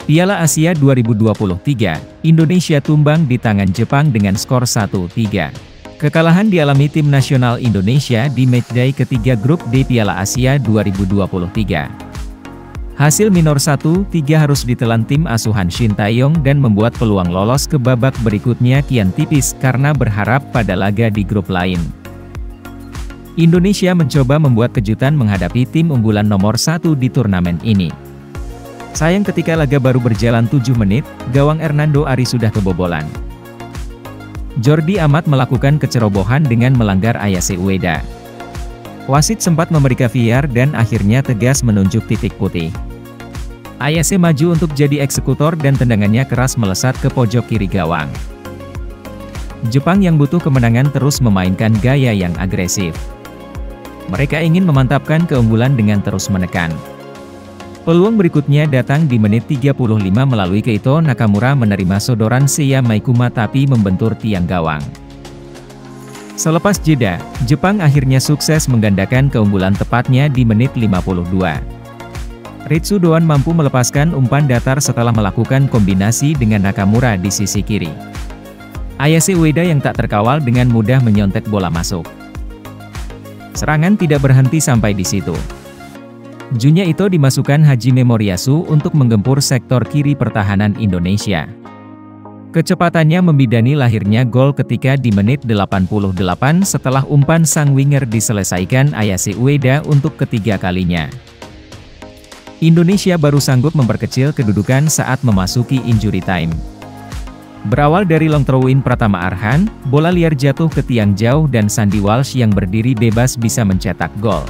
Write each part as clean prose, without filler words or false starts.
Piala Asia 2023, Indonesia tumbang di tangan Jepang dengan skor 1-3. Kekalahan dialami tim nasional Indonesia di matchday ketiga grup D Piala Asia 2023. Hasil minor 1-3 harus ditelan tim asuhan Shin Tae-yong dan membuat peluang lolos ke babak berikutnya kian tipis karena berharap pada laga di grup lain. Indonesia mencoba membuat kejutan menghadapi tim unggulan nomor 1 di turnamen ini. Sayang ketika laga baru berjalan 7 menit, gawang Hernando Ari sudah kebobolan. Jordi Amat melakukan kecerobohan dengan melanggar Ayase Ueda. Wasit sempat memberi VAR dan akhirnya tegas menunjuk titik putih. Ayase maju untuk jadi eksekutor dan tendangannya keras melesat ke pojok kiri gawang. Jepang yang butuh kemenangan terus memainkan gaya yang agresif. Mereka ingin memantapkan keunggulan dengan terus menekan. Peluang berikutnya datang di menit 35 melalui Keito Nakamura menerima sodoran Seiya Maikuma tapi membentur tiang gawang. Selepas jeda, Jepang akhirnya sukses menggandakan keunggulan tepatnya di menit 52. Ritsu Doan mampu melepaskan umpan datar setelah melakukan kombinasi dengan Nakamura di sisi kiri. Ayase Ueda yang tak terkawal dengan mudah menyontek bola masuk. Serangan tidak berhenti sampai di situ. Junya Ito dimasukkan Hajime Moriyasu untuk menggempur sektor kiri pertahanan Indonesia. Kecepatannya membidani lahirnya gol ketika di menit 88 setelah umpan sang winger diselesaikan Ayase Ueda untuk ketiga kalinya. Indonesia baru sanggup memperkecil kedudukan saat memasuki injury time. Berawal dari long throw-in Pratama Arhan, bola liar jatuh ke tiang jauh dan Sandy Walsh yang berdiri bebas bisa mencetak gol.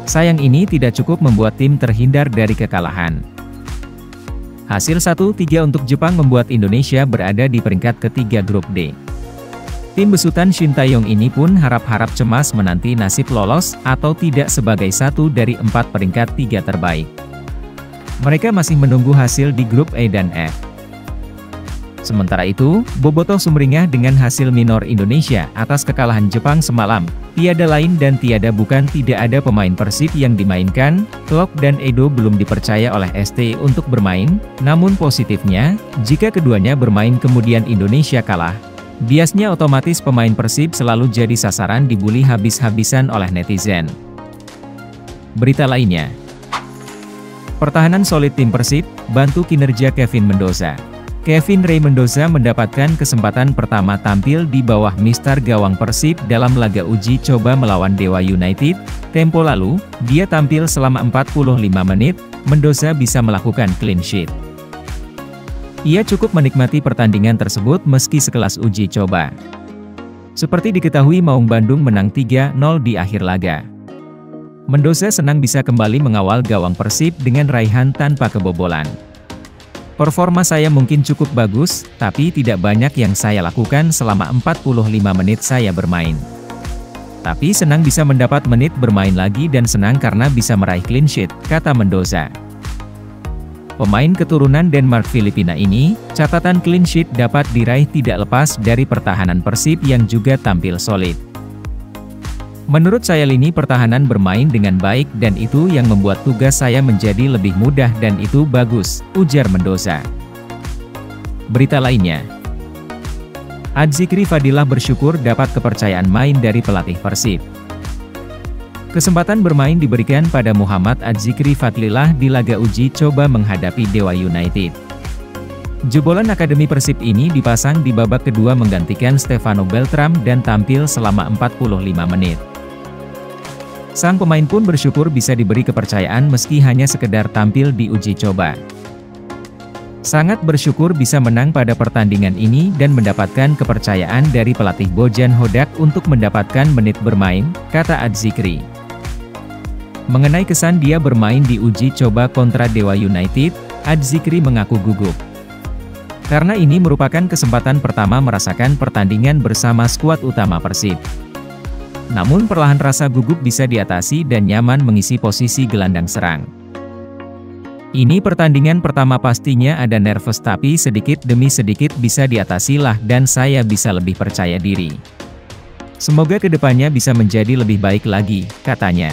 Sayang ini tidak cukup membuat tim terhindar dari kekalahan. Hasil 1-3 untuk Jepang membuat Indonesia berada di peringkat ketiga grup D. Tim besutan Shin Tae-yong ini pun harap-harap cemas menanti nasib lolos atau tidak sebagai satu dari 4 peringkat 3 terbaik. Mereka masih menunggu hasil di grup E dan F. Sementara itu, bobotoh sumringah dengan hasil minor Indonesia atas kekalahan Jepang semalam. Tiada lain dan tiada bukan tidak ada pemain Persib yang dimainkan, Klok dan Edo belum dipercaya oleh ST untuk bermain, namun positifnya, jika keduanya bermain kemudian Indonesia kalah, biasnya otomatis pemain Persib selalu jadi sasaran dibully habis-habisan oleh netizen. Berita lainnya, pertahanan solid tim Persib, bantu kinerja Kevin Mendoza. Kevin Ray Mendoza mendapatkan kesempatan pertama tampil di bawah mister gawang Persib dalam laga uji coba melawan Dewa United. Tempo lalu, dia tampil selama 45 menit, Mendoza bisa melakukan clean sheet. Ia cukup menikmati pertandingan tersebut meski sekelas uji coba. Seperti diketahui Maung Bandung menang 3-0 di akhir laga. Mendoza senang bisa kembali mengawal gawang Persib dengan raihan tanpa kebobolan. Performa saya mungkin cukup bagus, tapi tidak banyak yang saya lakukan selama 45 menit saya bermain. Tapi senang bisa mendapat menit bermain lagi dan senang karena bisa meraih clean sheet, kata Mendoza. Pemain keturunan Denmark Filipina ini, catatan clean sheet dapat diraih tidak lepas dari pertahanan Persib yang juga tampil solid. Menurut saya lini pertahanan bermain dengan baik dan itu yang membuat tugas saya menjadi lebih mudah dan itu bagus, ujar Mendoza. Berita lainnya, Adzikri Fadillah bersyukur dapat kepercayaan main dari pelatih Persib. Kesempatan bermain diberikan pada Muhammad Adzikri Fadillah di laga uji coba menghadapi Dewa United. Jebolan Akademi Persib ini dipasang di babak kedua menggantikan Stefano Beltram dan tampil selama 45 menit. Sang pemain pun bersyukur bisa diberi kepercayaan meski hanya sekedar tampil di uji coba. Sangat bersyukur bisa menang pada pertandingan ini dan mendapatkan kepercayaan dari pelatih Bojan Hodak untuk mendapatkan menit bermain, kata Adzikri. Mengenai kesan dia bermain di uji coba kontra Dewa United, Adzikri mengaku gugup. Karena ini merupakan kesempatan pertama merasakan pertandingan bersama skuad utama Persib. Namun perlahan rasa gugup bisa diatasi dan nyaman mengisi posisi gelandang serang. Ini pertandingan pertama pastinya ada nervous tapi sedikit demi sedikit bisa diatasi lah dan saya bisa lebih percaya diri. Semoga kedepannya bisa menjadi lebih baik lagi, katanya.